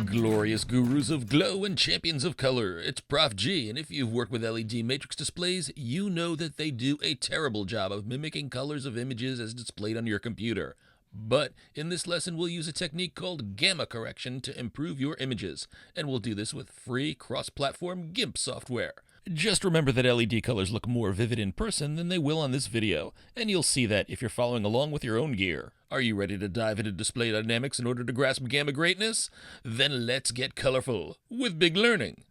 Glorious gurus of glow and champions of color, it's Prof G, and if you've worked with LED matrix displays, you know that they do a terrible job of mimicking colors of images as displayed on your computer. But in this lesson, we'll use a technique called gamma correction to improve your images, and we'll do this with free cross-platform GIMP software. Just remember that LED colors look more vivid in person than they will on this video, and you'll see that if you're following along with your own gear. Are you ready to dive into display dynamics in order to grasp gamma greatness? Then let's get colorful with Big Learning.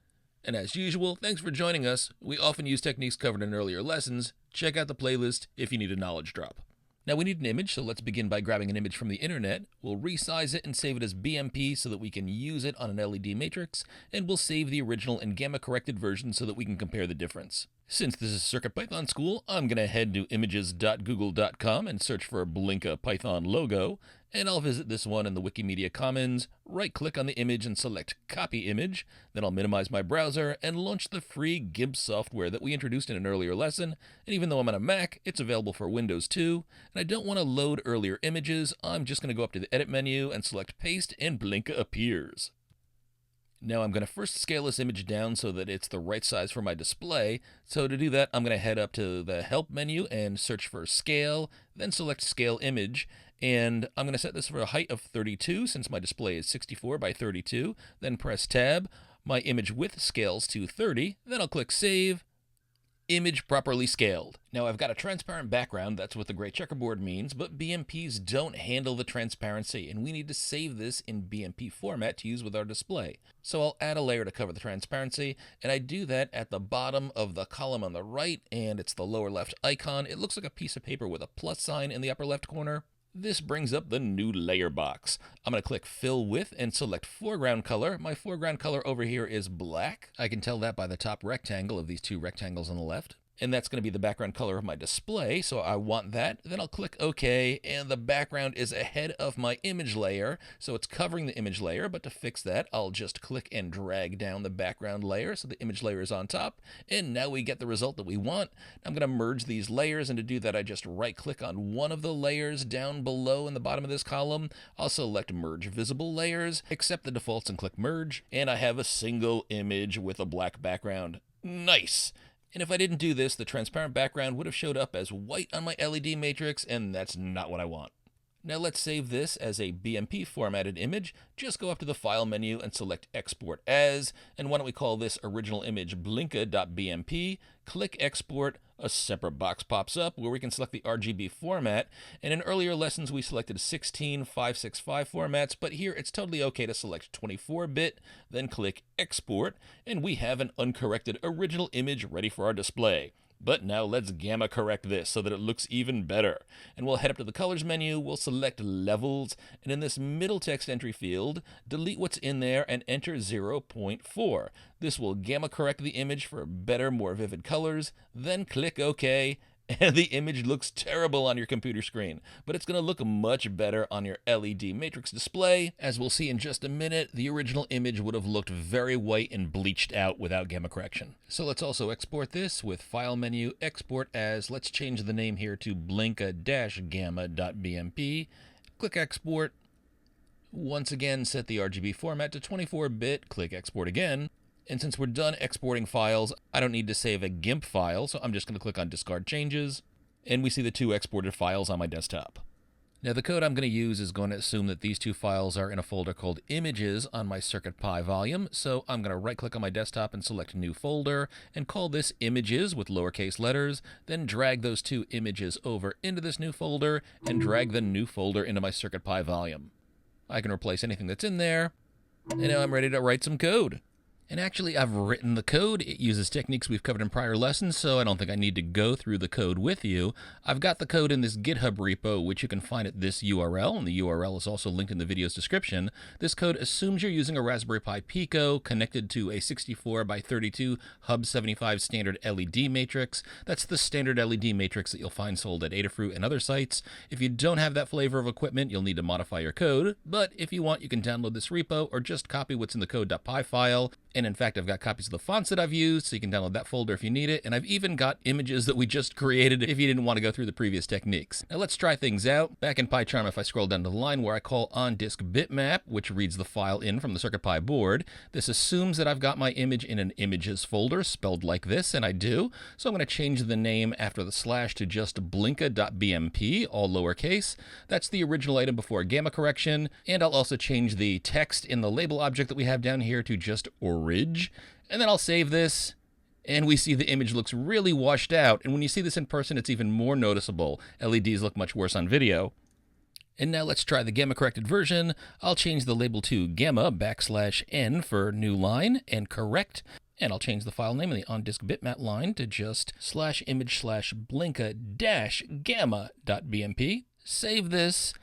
And as usual, thanks for joining us. We often use techniques covered in earlier lessons. Check out the playlist if you need a knowledge drop. Now we need an image, so let's begin by grabbing an image from the internet. We'll resize it and save it as BMP so that we can use it on an LED matrix, and we'll save the original and gamma corrected version so that we can compare the difference. Since this is CircuitPython school, I'm going to head to images.google.com and search for a Blinka Python logo, and I'll visit this one in the Wikimedia Commons, right-click on the image and select Copy Image, then I'll minimize my browser and launch the free GIMP software that we introduced in an earlier lesson, and even though I'm on a Mac, it's available for Windows too, and I don't want to load earlier images, I'm just going to go up to the Edit menu and select Paste, and Blinka appears. Now I'm going to first scale this image down so that it's the right size for my display. So to do that, I'm going to head up to the Help menu and search for Scale, then select Scale Image. And I'm going to set this for a height of 32 since my display is 64 by 32. Then press Tab. My image width scales to 30. Then I'll click Save. Image properly scaled. Now I've got a transparent background, that's what the gray checkerboard means, but BMPs don't handle the transparency, and we need to save this in BMP format to use with our display. So I'll add a layer to cover the transparency, and I do that at the bottom of the column on the right, and it's the lower left icon. It looks like a piece of paper with a plus sign in the upper left corner. This brings up the new layer box. I'm going to click Fill With and select Foreground Color. My foreground color over here is black. I can tell that by the top rectangle of these two rectangles on the left. And that's going to be the background color of my display, so I want that. Then I'll click OK, and the background is ahead of my image layer, so it's covering the image layer, but to fix that, I'll just click and drag down the background layer so the image layer is on top, and now we get the result that we want. I'm going to merge these layers, and to do that, I just right-click on one of the layers down below in the bottom of this column. I'll select Merge Visible Layers, accept the defaults, and click Merge, and I have a single image with a black background. Nice! And if I didn't do this, the transparent background would have showed up as white on my LED matrix, and that's not what I want. Now let's save this as a BMP formatted image. Just go up to the File menu and select Export As, and why don't we call this original image blinka.bmp, click Export, a separate box pops up where we can select the RGB format, and in earlier lessons we selected 16, 565 formats, but here it's totally okay to select 24-bit, then click Export, and we have an uncorrected original image ready for our display. But now let's gamma correct this so that it looks even better. And we'll head up to the Colors menu, we'll select Levels, and in this middle text entry field, delete what's in there and enter 0.4. This will gamma correct the image for better, more vivid colors, then click OK, and the image looks terrible on your computer screen, but it's going to look much better on your LED matrix display. As we'll see in just a minute, the original image would have looked very white and bleached out without gamma correction. So let's also export this with File menu, Export As. Let's change the name here to blinka-gamma.bmp. Click Export. Once again, set the RGB format to 24-bit. Click Export again. And since we're done exporting files, I don't need to save a GIMP file, so I'm just going to click on Discard Changes, and we see the two exported files on my desktop. Now the code I'm going to use is going to assume that these two files are in a folder called Images on my CircuitPy volume, so I'm going to right-click on my desktop and select New Folder, and call this Images with lowercase letters, then drag those two images over into this new folder, and drag the new folder into my CircuitPy volume. I can replace anything that's in there, and now I'm ready to write some code. And actually, I've written the code. It uses techniques we've covered in prior lessons, so I don't think I need to go through the code with you. I've got the code in this GitHub repo, which you can find at this URL, and the URL is also linked in the video's description. This code assumes you're using a Raspberry Pi Pico connected to a 64 by 32 Hub 75 standard LED matrix. That's the standard LED matrix that you'll find sold at Adafruit and other sites. If you don't have that flavor of equipment, you'll need to modify your code, but if you want, you can download this repo or just copy what's in the code.py file. And in fact, I've got copies of the fonts that I've used, so you can download that folder if you need it. And I've even got images that we just created if you didn't want to go through the previous techniques. Now let's try things out. Back in PyCharm, if I scroll down to the line where I call on-disk bitmap, which reads the file in from the CircuitPy board, this assumes that I've got my image in an images folder spelled like this, and I do. So I'm going to change the name after the slash to just blinka.bmp, all lowercase. That's the original item before gamma correction. And I'll also change the text in the label object that we have down here to just orig. And then I'll save this. And we see the image looks really washed out. And when you see this in person, it's even more noticeable. LEDs look much worse on video. And now let's try the gamma corrected version. I'll change the label to gamma\n for new line and correct. And I'll change the file name in the on-disk bitmap line to just /image/blinka-gamma.bmp. Save this.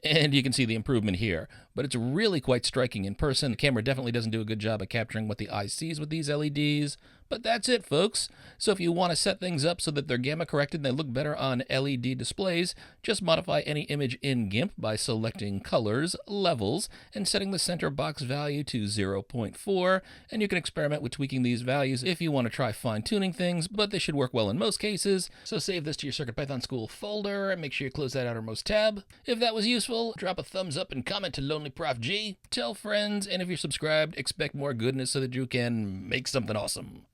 And you can see the improvement here, but it's really quite striking in person. The camera definitely doesn't do a good job of capturing what the eye sees with these LEDs, but that's it, folks. So if you want to set things up so that they're gamma corrected and they look better on LED displays, just modify any image in GIMP by selecting colors, levels, and setting the center box value to 0.4, and you can experiment with tweaking these values if you want to try fine-tuning things, but they should work well in most cases. So save this to your CircuitPython School folder, and make sure you close that outermost tab. If that was useful, drop a thumbs up and comment to Lonely Prof G. Tell friends, and if you're subscribed, expect more goodness so that you can make something awesome.